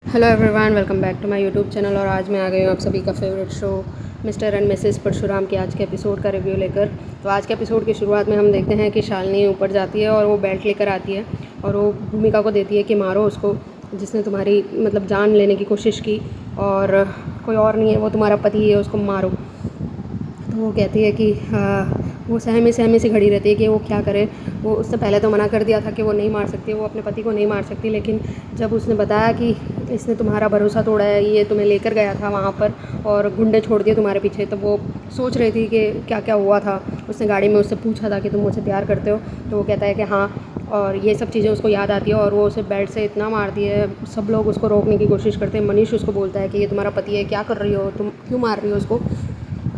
Hello everyone, welcome back to my YouTube channel. और आज मैं आ गई हूँ आप सभी का favourite show mister and Mrs Parshuram के आज के एपिसोड का रिव्यू लेकर। तो आज के एपिसोड की शुरुआत में हम देखते हैं कि शालिनी ऊपर जाती है और वो बेल्ट लेकर आती है और वो भूमिका को देती है कि मारो उसको जिसने तुम्हारी मतलब जान लेने की कोशिश की, और कोई और नहीं है, वो तुम्हारा पति है, उसको मारो। तो वो कहती है कि वो सहमी सहमी सी खड़ी रहती है कि वो क्या करे। वो उससे पहले तो मना कर दिया था कि वो नहीं मार सकती, वो अपने पति को नहीं मार सकती, लेकिन जब उसने बताया कि इसने तुम्हारा भरोसा तोड़ा है, ये तुम्हें लेकर गया था वहाँ पर और गुंडे छोड़ दिए तुम्हारे पीछे, तो वो सोच रही थी कि क्या क्या हुआ था। उसने गाड़ी में उससे पूछा था कि तुम मुझसे प्यार करते हो, तो वो कहता है कि हाँ, और ये सब चीज़ें उसको याद आती है और वो उसे बेल्ट से इतना मारती है। सब लोग उसको रोकने की कोशिश करते हैं। मनीष उसको बोलता है कि ये तुम्हारा पति है, क्या कर रही हो तुम, क्यों मार रही हो उसको।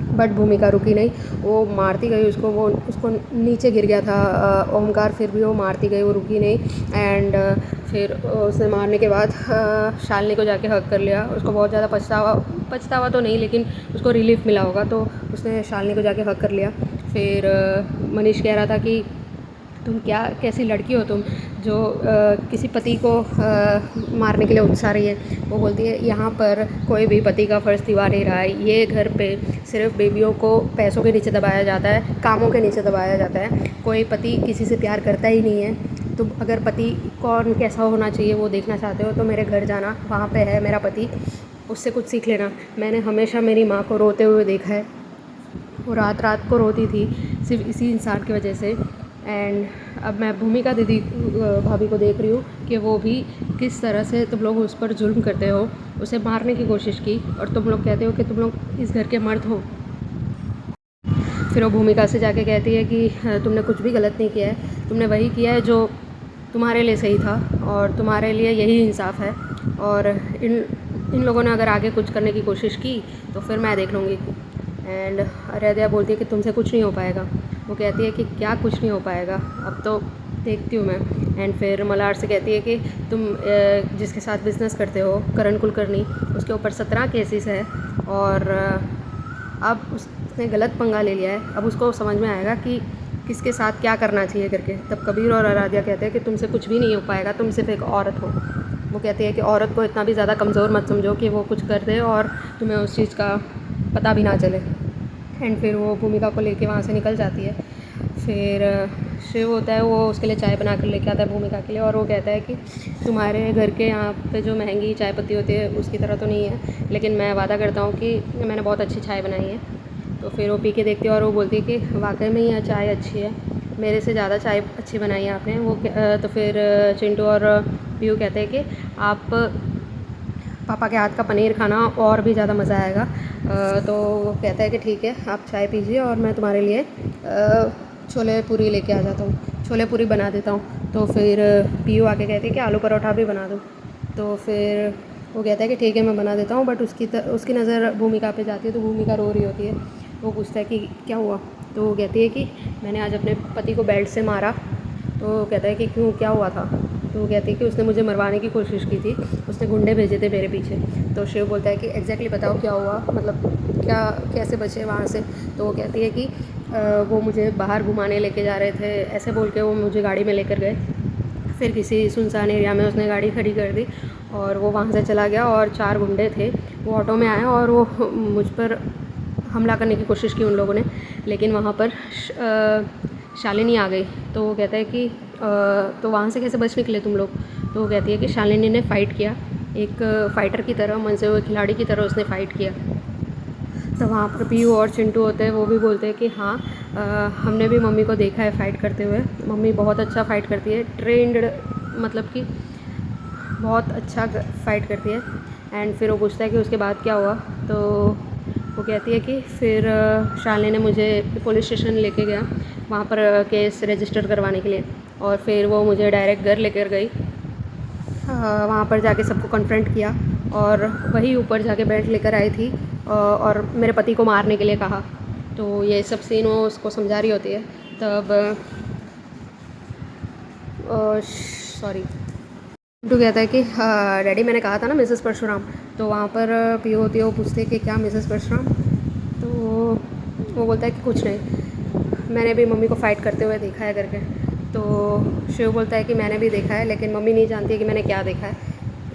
बट भूमिका रुकी नहीं, वो मारती गई उसको। वो उसको नीचे गिर गया था ओमकार, फिर भी वो मारती गई, वो रुकी नहीं। एंड फिर उसने मारने के बाद शालिनी को जाके हक कर लिया। उसको बहुत ज़्यादा पछतावा पछतावा तो नहीं, लेकिन उसको रिलीफ मिला होगा, तो उसने शालिनी को जाके हक कर लिया। फिर मनीष कह रहा था कि तुम क्या कैसी लड़की हो तुम, जो किसी पति को मारने के लिए उकसा रही है। वो बोलती है यहाँ पर कोई भी पति का फ़र्ज़ निभा नहीं रहा है, ये घर पे सिर्फ बेबियों को पैसों के नीचे दबाया जाता है, कामों के नीचे दबाया जाता है। कोई पति किसी से प्यार करता ही नहीं है। तुम अगर पति कौन कैसा होना चाहिए वो देखना चाहते हो तो मेरे घर जाना, वहाँ पे है मेरा पति, उससे कुछ सीख लेना। मैंने हमेशा मेरी माँ को रोते हुए देखा है, वो रात रात को रोती थी सिर्फ इसी इंसान की वजह से। एंड अब मैं भूमिका दीदी भाभी को देख रही हूँ कि वो भी किस तरह से तुम लोग उस पर जुल्म करते हो, उसे मारने की कोशिश की, और तुम लोग कहते हो कि तुम लोग इस घर के मर्द हो। फिर वो भूमिका से जाके कहती है कि तुमने कुछ भी गलत नहीं किया है, तुमने वही किया है जो तुम्हारे लिए सही था और तुम्हारे लिए यही इंसाफ है। और इन इन लोगों ने अगर आगे कुछ करने की कोशिश की तो फिर मैं देख लूँगी। एंड अरेध्या बोलती है कि तुमसे कुछ नहीं हो पाएगा। वो कहती है कि क्या कुछ नहीं हो पाएगा, अब तो देखती हूँ मैं। एंड फिर मल्हार से कहती है कि तुम जिसके साथ बिज़नेस करते हो करण कुलकर्णी, उसके ऊपर 17 केसेस है, और अब उसने गलत पंगा ले लिया है। अब उसको समझ में आएगा कि किसके साथ क्या करना चाहिए करके। तब कबीर और आराध्या कहते हैं कि तुमसे कुछ भी नहीं हो पाएगा, तुम सिर्फ एक औरत हो। वो कहती है कि औरत को इतना भी ज़्यादा कमज़ोर मत समझो कि वो कुछ कर दे और तुम्हें उस चीज़ का पता भी ना चले। एंड फिर वो भूमिका को लेके वहाँ से निकल जाती है। फिर शिव होता है, वो उसके लिए चाय बना कर लेके आता है भूमिका के लिए, और वो कहता है कि तुम्हारे घर के यहाँ पे जो महंगी चाय पत्ती होती है उसकी तरह तो नहीं है, लेकिन मैं वादा करता हूँ कि मैंने बहुत अच्छी चाय बनाई है। तो फिर वो पी के देखती है और वो बोलती है कि वाकई में यह चाय अच्छी है, मेरे से ज़्यादा चाय अच्छी बनाई है आपने। तो फिर चिंटू और पीयू कहते हैं कि आप पापा के हाथ का पनीर खाना और भी ज़्यादा मज़ा आएगा। तो वो कहता है कि ठीक है, आप चाय पीजिए और मैं तुम्हारे लिए छोले पूरी लेके आ जाता हूँ, छोले पूरी बना देता हूँ। तो फिर पीयू आके कहती है कि आलू परोठा भी बना दो। तो फिर वो कहता है कि ठीक है मैं बना देता हूँ, बट उसकी नज़र भूमिका पे जाती है, तो भूमिका रो रही होती है। वो पूछता है कि क्या हुआ। तो वो कहती है कि मैंने आज अपने पति को बेल्ट से मारा। तो वो कहता है कि क्यों, क्या हुआ था। तो वो कहती है कि उसने मुझे मरवाने की कोशिश की थी, उसने गुंडे भेजे थे मेरे पीछे। तो शिव बोलता है कि एग्जैक्टली बताओ क्या हुआ, मतलब क्या कैसे बचे वहाँ से। तो वो कहती है कि वो मुझे बाहर घुमाने लेके जा रहे थे, ऐसे बोल के वो मुझे गाड़ी में लेकर गए। फिर किसी सुनसान एरिया में उसने गाड़ी खड़ी कर दी और वो वहाँ से चला गया, और 4 गुंडे थे, वो ऑटो में आए और वो मुझ पर हमला करने की कोशिश की उन लोगों ने, लेकिन वहाँ पर शालिनी आ गई। तो वो कहता है कि तो वहाँ से कैसे बच निकले तुम लोग। तो वो कहती है कि शालिनी ने फ़ाइट किया, एक फ़ाइटर की तरह, मन से वो खिलाड़ी की तरह उसने फ़ाइट किया। तो वहाँ पर पीयू और चिंटू होते हैं, वो भी बोलते हैं कि हाँ, हमने भी मम्मी को देखा है फ़ाइट करते हुए, मम्मी बहुत अच्छा फ़ाइट करती है, ट्रेंड, मतलब कि बहुत अच्छा फ़ाइट करती है। एंड फिर वो पूछता है कि उसके बाद क्या हुआ। तो वो कहती है कि फिर शालिनी ने मुझे पुलिस स्टेशन लेके गया, वहाँ पर केस रजिस्टर करवाने के लिए, और फिर वो मुझे डायरेक्ट घर लेकर गई। वहाँ पर जाके सबको कन्फ्रंट किया, और वही ऊपर जाके बेल्ट लेकर आई थी और मेरे पति को मारने के लिए कहा। तो ये सब सीन वो उसको समझा रही होती है। तब सॉरी, चिंटू कहता है कि डैडी मैंने कहा था ना मिसेस परशुराम। तो वहाँ पर पीयू होती है, वो पूछते हैं कि क्या मिसेस परशुराम। तो वो बोलता है कि कुछ नहीं, मैंने भी मम्मी को फ़ाइट करते हुए देखा है करके। तो शिव बोलता है कि मैंने भी देखा है, लेकिन मम्मी नहीं जानती है कि मैंने क्या देखा है।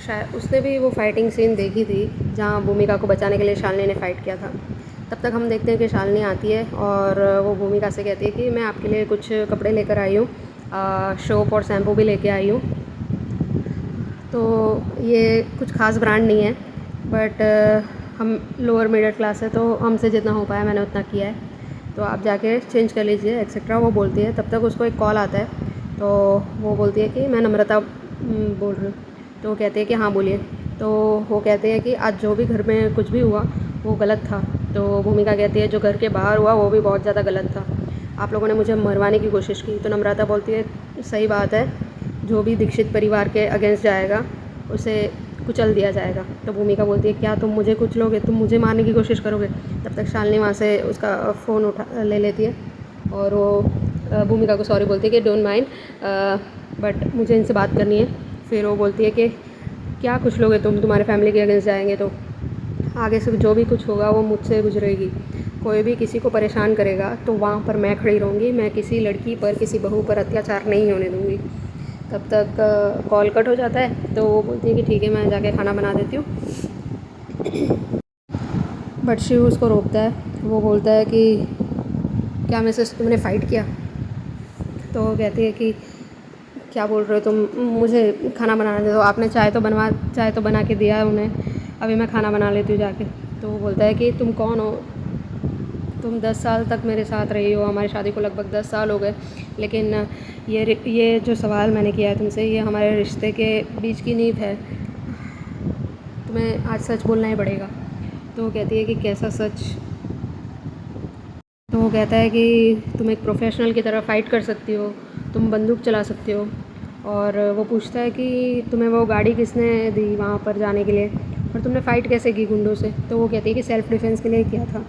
शायद उसने भी वो फाइटिंग सीन देखी थी जहाँ भूमिका को बचाने के लिए शालिनी ने फ़ाइट किया था। तब तक हम देखते हैं कि शालिनी आती है और वो भूमिका से कहती है कि मैं आपके लिए कुछ कपड़े लेकर आई हूँ, सोप और शैम्पू भी लेके आई हूँ। तो ये कुछ ख़ास ब्रांड नहीं है, बट हम लोअर मिडिल क्लास है तो हमसे जितना हो पाया मैंने उतना किया है, तो आप जाके चेंज कर लीजिए एक्सेट्रा। वो बोलती है, तब तक उसको एक कॉल आता है, तो वो बोलती है कि मैं नम्रता बोल रही हूँ। तो वो कहते हैं कि हाँ बोलिए। तो वो कहते हैं कि आज जो भी घर में कुछ भी हुआ वो गलत था। तो भूमिका कहती है जो घर के बाहर हुआ वो भी बहुत ज़्यादा गलत था, आप लोगों ने मुझे मरवाने की कोशिश की। तो नम्रता बोलती है सही बात है, जो भी दीक्षित परिवार के अगेंस्ट जाएगा उसे कुचल दिया जाएगा। तो भूमिका बोलती है क्या तुम मुझे कुचलोगे, तुम मुझे मारने की कोशिश करोगे। तब तक शालिनी वहाँ से उसका फ़ोन उठा ले लेती है और वो भूमिका को सॉरी बोलती है कि डोंट माइंड, बट मुझे इनसे बात करनी है। फिर वो बोलती है कि क्या कुचलोगे तुम, तुम्हारे फैमिली के अगेंस्ट जाएंगे तो आगे से जो भी कुछ होगा वो मुझसे गुजरेगी। कोई भी किसी को परेशान करेगा तो वहाँ पर मैं खड़ी रहूँगी, मैं किसी लड़की पर किसी बहू पर अत्याचार नहीं होने दूँगी। तब तक कॉल कट हो जाता है। तो वो बोलती है कि ठीक है मैं जाके खाना बना देती हूँ, बट शिव उसको रोकता है। वो बोलता है कि क्या मिसेस तुमने फ़ाइट किया। तो वो कहती है कि क्या बोल रहे हो तुम, मुझे खाना बनाने दे दो, आपने चाय तो बना के दिया है उन्हें, अभी मैं खाना बना लेती हूँ जाके। तो वो बोलता है कि तुम कौन हो, तुम 10 साल तक मेरे साथ रही हो, हमारी शादी को लगभग 10 साल हो गए, लेकिन ये जो सवाल मैंने किया है तुमसे ये हमारे रिश्ते के बीच की नींव है, तुम्हें आज सच बोलना ही पड़ेगा। तो वो कहती है कि कैसा सच। तो वो कहता है कि तुम एक प्रोफेशनल की तरह फ़ाइट कर सकती हो, तुम बंदूक चला सकते हो। और वो पूछता है कि तुम्हें वो गाड़ी किसने दी वहाँ पर जाने के लिए, और तुमने फ़ाइट कैसे की गुंडों से। तो वो कहती है कि सेल्फ़ डिफेंस के लिए किया था।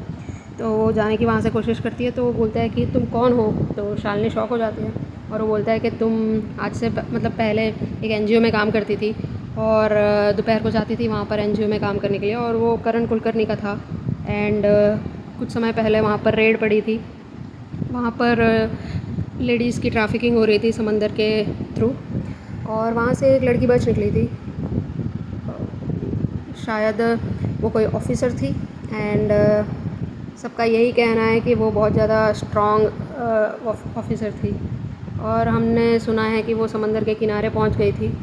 तो वो जाने की वहाँ से कोशिश करती है। तो वो बोलता है कि तुम कौन हो। तो शालिनी शॉक हो जाती है और वो बोलता है कि तुम आज से मतलब पहले एक एनजीओ में काम करती थी और दोपहर को जाती थी वहाँ पर एनजीओ में काम करने के लिए, और वो करण कुलकर्णी का था। एंड कुछ समय पहले वहाँ पर रेड पड़ी थी, वहाँ पर लेडीज़ की ट्रैफिकिंग हो रही थी समंदर के थ्रू, और वहाँ से एक लड़की बच निकली थी, शायद वो कोई ऑफिसर थी। एंड सबका यही कहना है कि वो बहुत ज़्यादा स्ट्रॉन्ग ऑफिसर थी, और हमने सुना है कि वो समंदर के किनारे पहुँच गई थी।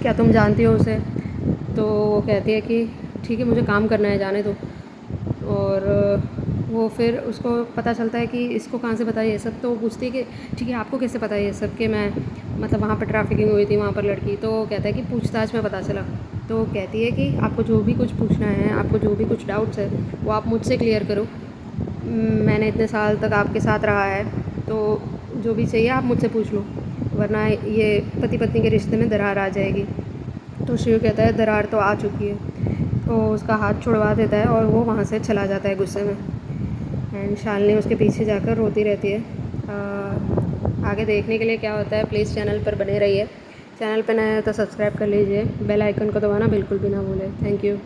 क्या तुम जानती हो उसे। तो वो कहती है कि ठीक है मुझे काम करना है, जाने दो। और वो फिर उसको पता चलता है कि इसको कहाँ से पता है ये सब। तो वो पूछती है कि ठीक है आपको कैसे पता है ये सब कि मैं मतलब वहाँ पर ट्रैफिकिंग हुई थी वहाँ पर लड़की। तो वो कहता है कि पूछताछ में पता चला। तो वो कहती है कि आपको जो भी कुछ पूछना है, आपको जो भी कुछ डाउट्स है वो आप मुझसे क्लियर करो, मैंने इतने साल तक आपके साथ रहा है, तो जो भी चाहिए आप मुझसे पूछ लो, वरना ये पति पत्नी के रिश्ते में दरार आ जाएगी। तो शिव कहता है दरार तो आ चुकी है। तो उसका हाथ छुड़वा देता है और वो वहाँ से चला जाता है गुस्से में। एंड शालिनी उसके पीछे जाकर रोती रहती है। आगे देखने के लिए क्या होता है प्लीज़ चैनल पर बने रहिए। चैनल पर नए हैं तो सब्सक्राइब कर लीजिए, बेल आइकन को दबाना बिल्कुल भी ना भूलें। Thank you.